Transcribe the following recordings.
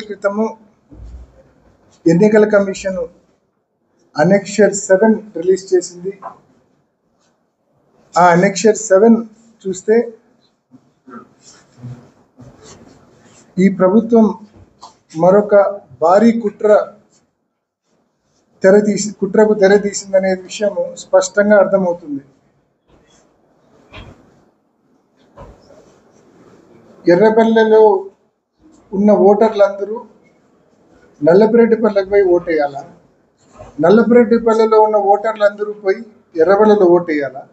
క్రితము ఎన్నికల commission annexure 7 release చేసింది. ఆ అనెక్షర్ 7 చూస్తే ఈ ప్రభుత్వం మరొక భారీ కుట్రకు తెరతీసిందనే విషయం స్పష్టంగా అర్థమవుతుంది. ఎర్రపల్లెలో ఉన్న ఓటర్లందరూ నల్లపురెడ్డిపల్లెకి పోయి ఓటేయాలా? నల్లపురెడ్డిపల్లెలో ఉన్న ఓటర్లందరూ పోయి ఎర్రపల్లెలో ఓటేయాలా?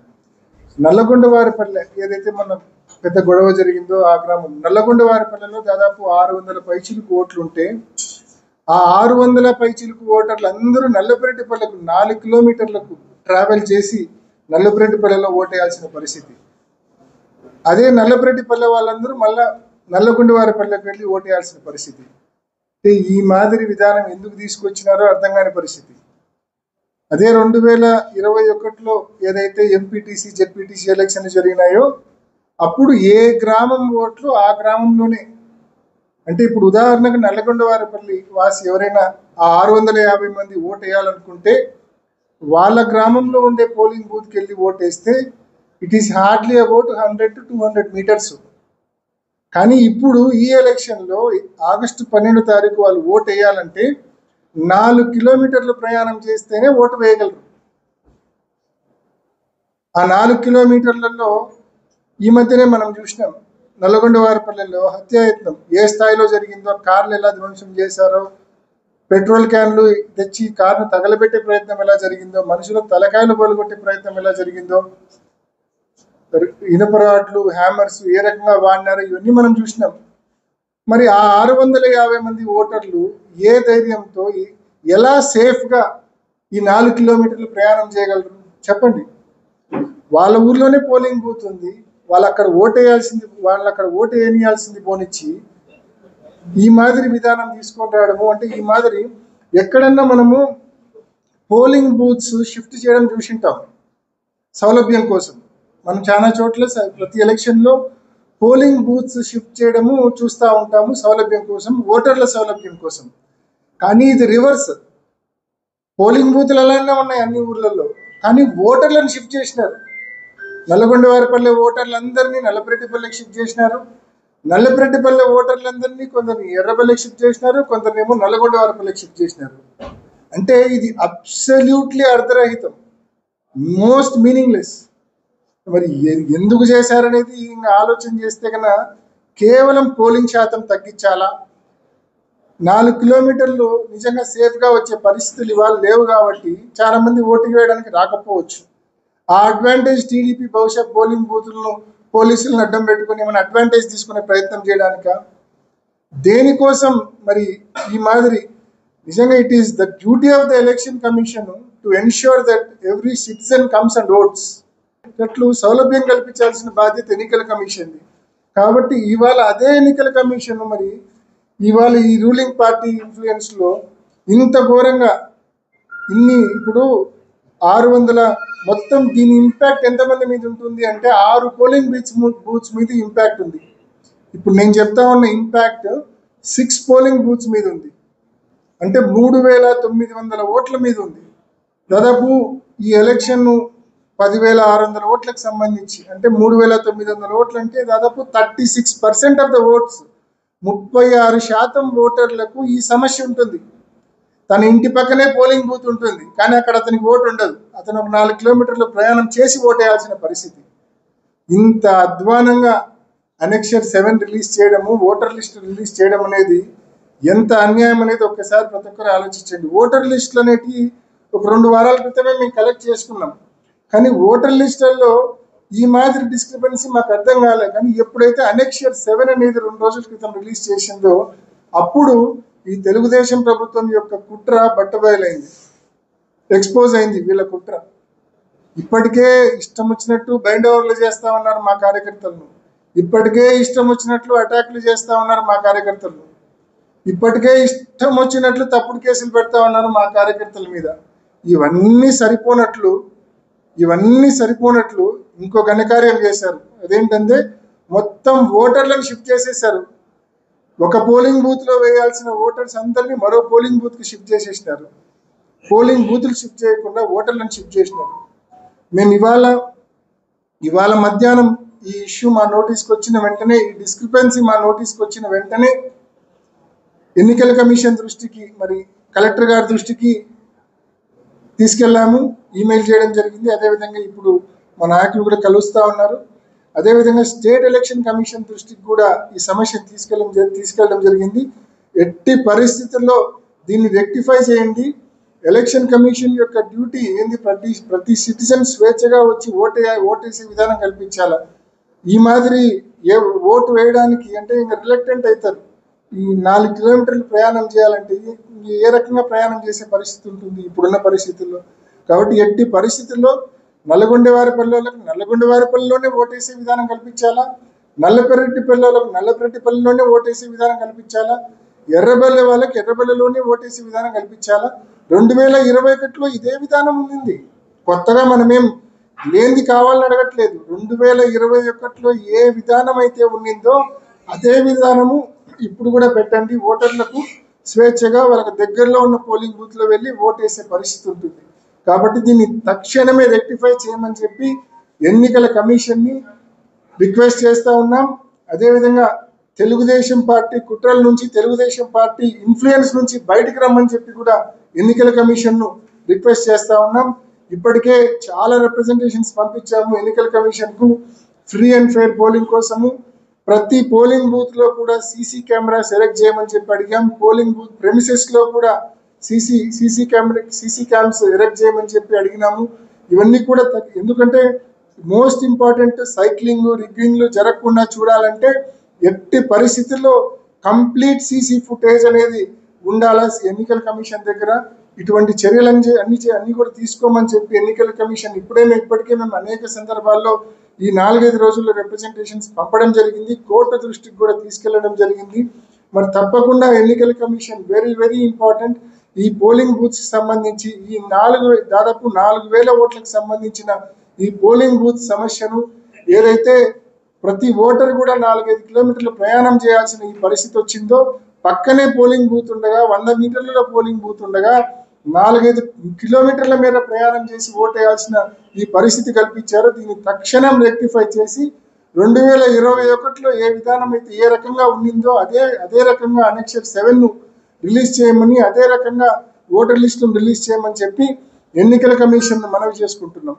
నల్లగొండవారిపల్లె ఏదైతే మన పెద్ద గొడవ జరిగిందో ఆ గ్రామం నల్లగొండవారిపల్లెలో దాదాపు 600 పైచిలుకు ఓట్లు ఉంటే ఆ 600 పైచిలుకు ఓటర్లు అందరూ నల్లపురెడ్డిపల్లెకు 4 కిలోమీటర్లకు ట్రావెల్ చేసి నల్లపురెడ్డిపల్లెలో ఓటేయాల్సిన పరిస్థితి. అదే నల్లపురెడ్డిపల్లె వాళ్ళందరూ మళ్ళా నల్లగొండవారిపల్లెకి వెళ్ళి ఓటేయాల్సిన పరిస్థితి. అంటే ఈ మాదిరి విధానం ఎందుకు తీసుకొచ్చినారో అర్థం కాని పరిస్థితి. అదే 2021లో ఏదైతే ఎంపీటీసీ జెడ్పీటీసీ ఎలక్షన్లు జరిగినాయో అప్పుడు ఏ గ్రామం ఓట్లు ఆ గ్రామంలోనే, అంటే ఇప్పుడు ఉదాహరణకు నల్లగొండవారిపల్లి వాసి ఎవరైనా ఆ 650 మంది ఓటు వేయాలనుకుంటే వాళ్ళ గ్రామంలో ఉండే పోలింగ్ బూత్కి వెళ్ళి ఓటేస్తే it is hardly about 100 to 200 metres. కానీ ఇప్పుడు ఈ ఎలక్షన్లో ఆగస్టు 12వ తారీఖు వాళ్ళు ఓటు వేయాలంటే 4 కిలోమీటర్లు ప్రయాణం చేస్తేనే ఓటు వేయగలరు. ఆ 4 కిలోమీటర్లలో ఈ మధ్యనే మనం చూసినాం నల్లగొండవారిపల్లెలో హత్యాయత్నం ఏ స్థాయిలో జరిగిందో, కార్లు ఎలా ధ్వంసం చేశారో, పెట్రోల్ క్యాన్లు తెచ్చి కార్ను తగలబెట్టే ప్రయత్నం ఎలా జరిగిందో, మనుషుల తలకాయలు పలుగొట్టే ప్రయత్నం ఎలా జరిగిందో, ఇనుపరాడ్లు హ్యామర్స్ ఏ రకంగా వాడినారో ఇవన్నీ మనం చూసినాం. మరి ఆ 650 మంది ఓటర్లు ఏ ధైర్యంతో ఎలా సేఫ్గా ఈ 4 కిలోమీటర్లు ప్రయాణం చేయగలరు చెప్పండి? వాళ్ళ ఊర్లోనే పోలింగ్ బూత్ ఉంది, వాళ్ళు అక్కడ ఓటు వేయాల్సింది పోనిచ్చి ఈ మాదిరి విధానం తీసుకొని రావడము అంటే ఈ మాదిరి ఎక్కడన్నా మనము పోలింగ్ బూత్స్ షిఫ్ట్ చేయడం చూసింటాం సౌలభ్యం కోసం. మనం చాలా చోట్ల ప్రతి ఎలక్షన్లో పోలింగ్ బూత్స్ షిఫ్ట్ చేయడము చూస్తూ ఉంటాము సౌలభ్యం కోసం, ఓటర్ల సౌలభ్యం కోసం. కానీ ఇది రివర్స్. పోలింగ్ బూత్లు అలానే ఉన్నాయి అన్ని ఊర్లలో, కానీ ఓటర్లను షిఫ్ట్ చేసినారు. నల్లగొండవారిపల్లె ఓటర్లందరినీ నల్లపురెడ్డిపల్లెకి షిఫ్ట్ చేసినారు, నల్లపురెడ్డిపల్లె ఓటర్లందరినీ కొందరిని ఎర్రపల్లెకి షిఫ్ట్ చేసినారు, కొందరినేమో నల్లగొండవారిపల్లెకి షిఫ్ట్ చేసినారు. అంటే ఇది అబ్సల్యూట్లీ అర్ధరహితం, మోస్ట్ మీనింగ్లెస్. మరి ఎందుకు చేశారనేది ఇంకా ఆలోచన చేస్తే కన్నా కేవలం పోలింగ్ శాతం తగ్గించాలా, 4 కిలోమీటర్లు నిజంగా సేఫ్గా వచ్చే పరిస్థితులు ఇవాళ లేవు కాబట్టి చాలామంది ఓటు వేయడానికి రాకపోవచ్చు. ఆ అడ్వాంటేజ్ టీడీపీ బహుశా పోలింగ్ బూతులను పోలీసులను అడ్డం పెట్టుకుని ఏమైనా అడ్వాంటేజ్ తీసుకునే ప్రయత్నం చేయడానిక, దేనికోసం మరి ఈ మాదిరి? నిజంగా it is the duty of the Election Commission to ensure that every citizen comes and votes. అట్లు సౌలభ్యం కల్పించాల్సిన బాధ్యత ఎన్నికల కమిషన్ది. కాబట్టి ఇవాళ అదే ఎన్నికల కమిషన్ మరి ఇవాళ ఈ రూలింగ్ పార్టీ ఇన్ఫ్లుయెన్స్లో ఇంత ఘోరంగా ఇప్పుడు 600 మొత్తం దీని ఇంపాక్ట్ ఎంతమంది మీద ఉంటుంది అంటే 6 పోలింగ్ బూత్స్ మీద ఇంపాక్ట్ ఉంది. ఇప్పుడు నేను చెప్తా ఉన్న ఇంపాక్ట్ 6 పోలింగ్ బూత్స్ మీద ఉంది, అంటే 3900 ఓట్ల మీద ఉంది. దాదాపు ఈ ఎలక్షన్ 10,600 ఓట్లకు సంబంధించి అంటే 3,900 ఓట్లు అంటే దాదాపు 36% ఆఫ్ ద ఓట్స్, 36% ఓటర్లకు ఈ సమస్య ఉంటుంది. తన ఇంటి పక్కనే పోలింగ్ బూత్ ఉంటుంది కానీ అక్కడ అతనికి ఓటు ఉండదు, అతను ఒక 4 కిలోమీటర్లు ప్రయాణం చేసి ఓటేయాల్సిన పరిస్థితి. ఇంత అధ్వానంగా అనెక్షర్ 7 రిలీజ్ చేయడము, ఓటర్ లిస్ట్ రిలీజ్ చేయడం అనేది ఎంత అన్యాయం అనేది ఒక్కసారి ప్రతి ఒక్కరు ఆలోచించండి. ఓటర్ లిస్టులు అనేటివి ఒక 2 వారాల క్రితమే మేము కలెక్ట్ చేసుకున్నాం, కానీ ఓటర్ లిస్టుల్లో ఈ మాదిరి డిస్క్రిపెన్సీ మాకు అర్థం కాలేదు. కానీ ఎప్పుడైతే అనెక్షర్ 7 అనేది 2 రోజుల క్రితం రిలీజ్ చేసిందో అప్పుడు ఈ తెలుగుదేశం ప్రభుత్వం యొక్క కుట్ర బట్టబయలైంది, ఎక్స్పోజ్ అయింది వీళ్ళ కుట్ర. ఇప్పటికే ఇష్టం వచ్చినట్టు బైండ్ ఓవర్లు చేస్తూ ఉన్నారు మా కార్యకర్తలను, ఇప్పటికే ఇష్టం వచ్చినట్లు అటాక్లు చేస్తూ ఉన్నారు మా కార్యకర్తలు, ఇప్పటికే ఇష్టం వచ్చినట్లు తప్పుడు కేసులు పెడతా ఉన్నారు మా కార్యకర్తల మీద. ఇవన్నీ సరిపోనట్లు ఇంకో ఘనకార్యం చేశారు. అదేంటంటే మొత్తం ఓటర్లను షిఫ్ట్ చేసేసారు. ఒక పోలింగ్ బూత్ లో వేయాల్సిన ఓటర్స్ అందరినీ మరో పోలింగ్ బూత్ కి షిఫ్ట్ చేసేసినారు. పోలింగ్ బూతులు షిఫ్ట్ చేయకుండా ఓటర్లను షిఫ్ట్ చేసినారు. మేము ఇవాళ మధ్యాహ్నం ఈ ఇష్యూ మా నోటీస్కి వచ్చిన వెంటనే, ఈ డిస్క్రిపెన్సీ మా నోటీస్కి వచ్చిన వెంటనే ఎన్నికల కమిషన్ దృష్టికి, మరి కలెక్టర్ గారి దృష్టికి తీసుకెళ్లాము, ఈమెయిల్ చేయడం జరిగింది. అదేవిధంగా ఇప్పుడు మా నాయకులు కూడా కలుస్తూ ఉన్నారు. అదేవిధంగా స్టేట్ ఎలక్షన్ కమిషన్ దృష్టికి కూడా ఈ సమస్యను తీసుకెళ్ళడం జరిగింది. ఎట్టి పరిస్థితుల్లో దీన్ని రెక్టిఫై చేయండి. ఎలక్షన్ కమిషన్ యొక్క డ్యూటీ ఏంది? ప్రతి సిటిజన్ స్వేచ్ఛగా వచ్చి ఓటేసే విధానం కల్పించాలా. ఈ మాదిరి ఓటు వేయడానికి అంటే ఇంకా రిలక్టెంట్ అవుతారు. ఈ 4 కిలోమీటర్లు ప్రయాణం చేయాలంటే ఏ రకంగా ప్రయాణం చేసే పరిస్థితి ఉంటుంది ఇప్పుడున్న పరిస్థితుల్లో. కాబట్టి ఎట్టి పరిస్థితుల్లో నల్లగొండవారిపల్లిలోనే ఓటేసే విధానం కల్పించాలా, నల్లపెరటిపల్లిలోనే ఓటేసే విధానం కల్పించాలా, ఎర్రబెల్లి వాళ్ళకి ఎర్రబెల్లిలోనే ఓటేసే విధానం కల్పించాలా. 2021లో ఇదే విధానం ఉంది. కొత్తగా మనమేం లేనిది కావాలని అడగట్లేదు. 2021లో ఏ విధానం అయితే ఉండిందో అదే విధానము ఇప్పుడు కూడా పెట్టండి. ఓటర్లకు స్వేచ్ఛగా వాళ్ళకి దగ్గరలో ఉన్న పోలింగ్ బూత్ లో వెళ్ళి ఓటేసే పరిస్థితి ఉంటుంది. కాబట్టి దీన్ని తక్షణమే రెక్టిఫై చేయమని చెప్పి ఎన్నికల కమిషన్ ని రిక్వెస్ట్ చేస్తా ఉన్నాం. అదేవిధంగా తెలుగుదేశం పార్టీ కుట్రల నుంచి, తెలుగుదేశం పార్టీ ఇన్ఫ్లుయెన్స్ నుంచి బయటికి రమ్మని చెప్పి కూడా ఎన్నికల కమిషన్ ను రిక్వెస్ట్ చేస్తా ఉన్నాం. ఇప్పటికే చాలా రిప్రజెంటేషన్స్ పంపించాము ఎన్నికల కమిషన్ కు ఫ్రీ అండ్ ఫెయిర్ పోలింగ్ కోసము. ప్రతి పోలింగ్ బూత్ లో కూడా సీసీ కెమెరా సెలెక్ట్ చేయమని చెప్పి అడిగాం. పోలింగ్ బూత్ ప్రెమిసెస్ లో కూడా సీసీ క్యామ్స్ ఎరెక్ట్ చేయమని చెప్పి అడిగినాము. ఇవన్నీ కూడా ఎందుకంటే మోస్ట్ ఇంపార్టెంట్ సైక్లింగ్, రిగ్గింగ్లు జరగకుండా చూడాలంటే ఎట్టి పరిస్థితుల్లో కంప్లీట్ సీసీ ఫుటేజ్ అనేది ఉండాలా ఎన్నికల కమిషన్ దగ్గర. ఇటువంటి చర్యలు అన్ని కూడా తీసుకోమని చెప్పి ఎన్నికల కమిషన్ ఇప్పటికే మేము అనేక సందర్భాల్లో ఈ 4-5 రోజుల్లో రిప్రజెంటేషన్స్ పంపడం జరిగింది. కోర్టు దృష్టికి కూడా తీసుకెళ్లడం జరిగింది. మరి తప్పకుండా ఎన్నికల కమిషన్ వెరీ వెరీ ఇంపార్టెంట్. ఈ పోలింగ్ బూత్స్ సంబంధించి ఈ దాదాపు 4,000 ఓట్లకు సంబంధించిన ఈ పోలింగ్ బూత్ సమస్యను ఏదైతే ప్రతి ఓటర్ కూడా 4-5 కిలోమీటర్లు ప్రయాణం చేయాల్సిన ఈ పరిస్థితి వచ్చిందో, పక్కనే పోలింగ్ బూత్ ఉండగా 100 మీటర్ల పోలింగ్ బూత్ ఉండగా 4-5 కిలోమీటర్ల మేర ప్రయాణం చేసి ఓటేయాల్సిన ఈ పరిస్థితి కల్పించారు. దీన్ని తక్షణం రెక్టిఫై చేసి 2021లో ఏ విధానం అయితే ఏ రకంగా ఉండిందో అదే రకంగా అనెక్షన్ 7 రిలీజ్ చేయమని, అదే రకంగా ఓటర్ లిస్టును రిలీజ్ చేయమని చెప్పి ఎన్నికల కమిషన్ మనవి చేసుకుంటున్నాం.